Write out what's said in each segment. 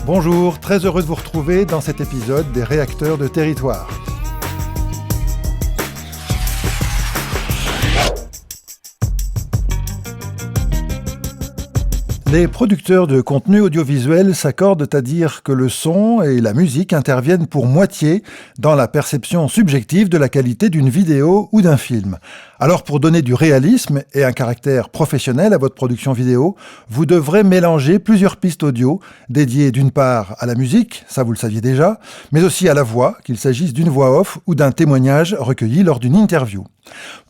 Bonjour, très heureux de vous retrouver dans cet épisode des Réacteurs de territoire. Les producteurs de contenu audiovisuel s'accordent à dire que le son et la musique interviennent pour moitié dans la perception subjective de la qualité d'une vidéo ou d'un film. Alors pour donner du réalisme et un caractère professionnel à votre production vidéo, vous devrez mélanger plusieurs pistes audio dédiées d'une part à la musique, ça vous le saviez déjà, mais aussi à la voix, qu'il s'agisse d'une voix off ou d'un témoignage recueilli lors d'une interview.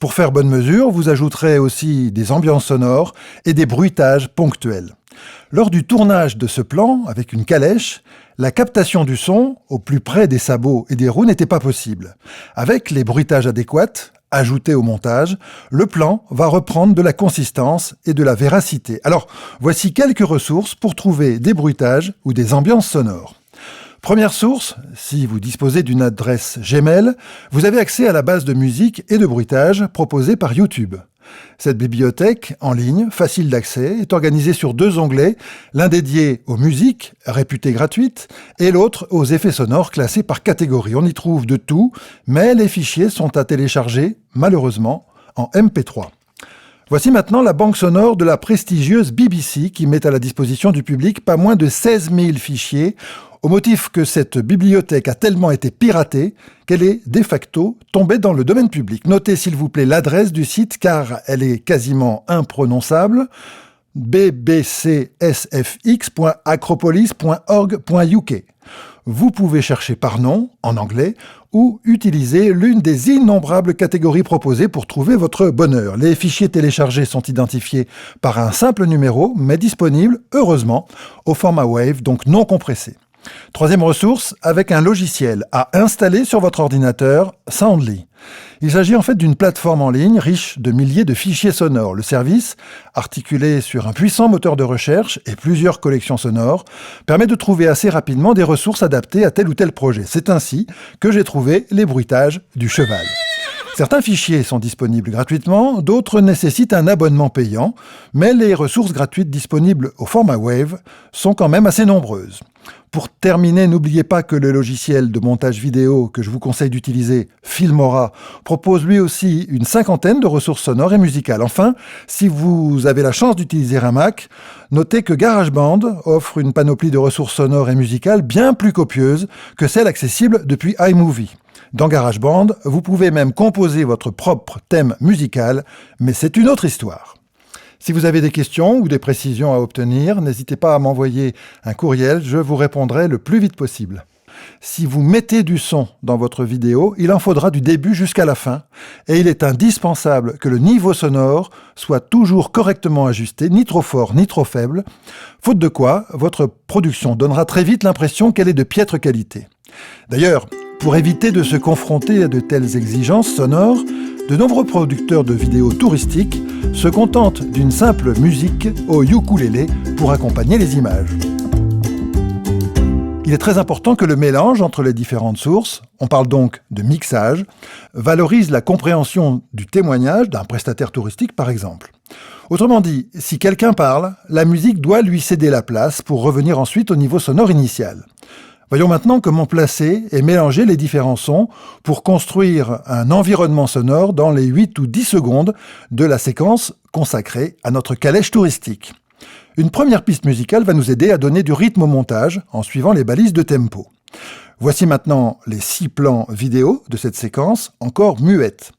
Pour faire bonne mesure, vous ajouterez aussi des ambiances sonores et des bruitages ponctuels. Lors du tournage de ce plan, avec une calèche, la captation du son, au plus près des sabots et des roues, n'était pas possible. Avec les bruitages adéquats, ajoutés au montage, le plan va reprendre de la consistance et de la véracité. Alors, voici quelques ressources pour trouver des bruitages ou des ambiances sonores. Première source, si vous disposez d'une adresse Gmail, vous avez accès à la base de musique et de bruitage proposée par YouTube. Cette bibliothèque, en ligne, facile d'accès, est organisée sur 2 onglets, l'un dédié aux musiques, réputées gratuites, et l'autre aux effets sonores classés par catégorie. On y trouve de tout, mais les fichiers sont à télécharger, malheureusement, en MP3. Voici maintenant la banque sonore de la prestigieuse BBC qui met à la disposition du public pas moins de 16 000 fichiers, au motif que cette bibliothèque a tellement été piratée qu'elle est de facto tombée dans le domaine public. Notez s'il vous plaît l'adresse du site car elle est quasiment imprononçable, bbcsfx.acropolis.org.uk. Vous pouvez chercher par nom, en anglais, ou utiliser l'une des innombrables catégories proposées pour trouver votre bonheur. Les fichiers téléchargés sont identifiés par un simple numéro, mais disponibles, heureusement, au format WAV, donc non compressé. Troisième ressource, avec un logiciel à installer sur votre ordinateur, Soundly. Il s'agit en fait d'une plateforme en ligne riche de milliers de fichiers sonores. Le service, articulé sur un puissant moteur de recherche et plusieurs collections sonores, permet de trouver assez rapidement des ressources adaptées à tel ou tel projet. C'est ainsi que j'ai trouvé les bruitages du cheval. Certains fichiers sont disponibles gratuitement, d'autres nécessitent un abonnement payant, mais les ressources gratuites disponibles au format WAV sont quand même assez nombreuses. Pour terminer, n'oubliez pas que le logiciel de montage vidéo que je vous conseille d'utiliser, Filmora, propose lui aussi une 50aine de ressources sonores et musicales. Enfin, si vous avez la chance d'utiliser un Mac, notez que GarageBand offre une panoplie de ressources sonores et musicales bien plus copieuse que celle accessible depuis iMovie. Dans GarageBand, vous pouvez même composer votre propre thème musical, mais c'est une autre histoire. Si vous avez des questions ou des précisions à obtenir, n'hésitez pas à m'envoyer un courriel, je vous répondrai le plus vite possible. Si vous mettez du son dans votre vidéo, il en faudra du début jusqu'à la fin, et il est indispensable que le niveau sonore soit toujours correctement ajusté, ni trop fort ni trop faible, faute de quoi votre production donnera très vite l'impression qu'elle est de piètre qualité. D'ailleurs, pour éviter de se confronter à de telles exigences sonores, de nombreux producteurs de vidéos touristiques se contentent d'une simple musique au ukulélé pour accompagner les images. Il est très important que le mélange entre les différentes sources, on parle donc de mixage, valorise la compréhension du témoignage d'un prestataire touristique par exemple. Autrement dit, si quelqu'un parle, la musique doit lui céder la place pour revenir ensuite au niveau sonore initial. Voyons maintenant comment placer et mélanger les différents sons pour construire un environnement sonore dans les 8 ou 10 secondes de la séquence consacrée à notre calèche touristique. Une première piste musicale va nous aider à donner du rythme au montage en suivant les balises de tempo. Voici maintenant les 6 plans vidéo de cette séquence, encore muette.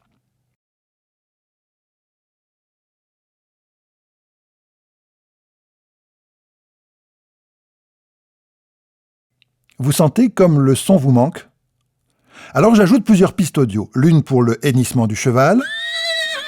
Vous sentez comme le son vous manque? Alors j'ajoute plusieurs pistes audio, l'une pour le hennissement du cheval,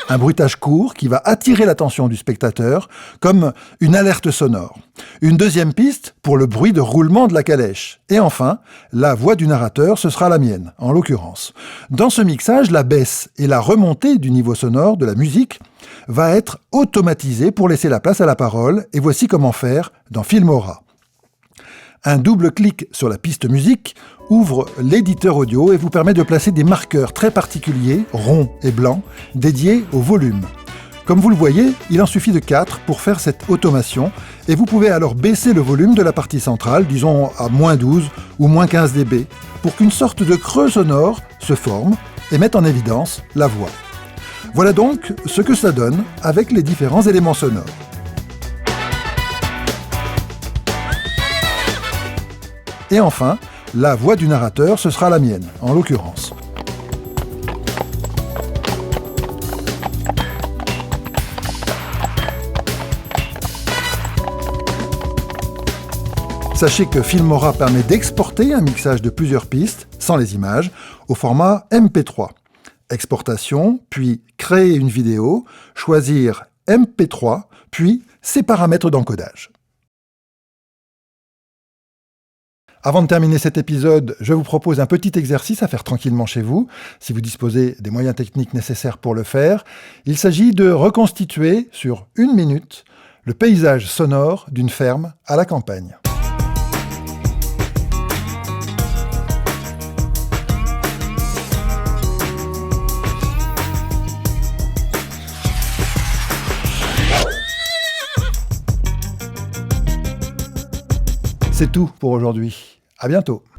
un bruitage court qui va attirer l'attention du spectateur, comme une alerte sonore. Une deuxième piste pour le bruit de roulement de la calèche. Et enfin, la voix du narrateur, ce sera la mienne, en l'occurrence. Dans ce mixage, la baisse et la remontée du niveau sonore de la musique va être automatisée pour laisser la place à la parole, et voici comment faire dans Filmora. Un double clic sur la piste musique ouvre l'éditeur audio et vous permet de placer des marqueurs très particuliers, ronds et blancs, dédiés au volume. Comme vous le voyez, il en suffit de 4 pour faire cette automation et vous pouvez alors baisser le volume de la partie centrale, disons à moins 12 ou moins 15 dB, pour qu'une sorte de creux sonore se forme et mette en évidence la voix. Voilà donc ce que ça donne avec les différents éléments sonores. Et enfin, la voix du narrateur, ce sera la mienne, en l'occurrence. Sachez que Filmora permet d'exporter un mixage de plusieurs pistes, sans les images, au format MP3. Exportation, puis créer une vidéo, choisir MP3, puis ses paramètres d'encodage. Avant de terminer cet épisode, je vous propose un petit exercice à faire tranquillement chez vous, si vous disposez des moyens techniques nécessaires pour le faire. Il s'agit de reconstituer, sur 1 minute, le paysage sonore d'une ferme à la campagne. C'est tout pour aujourd'hui. À bientôt.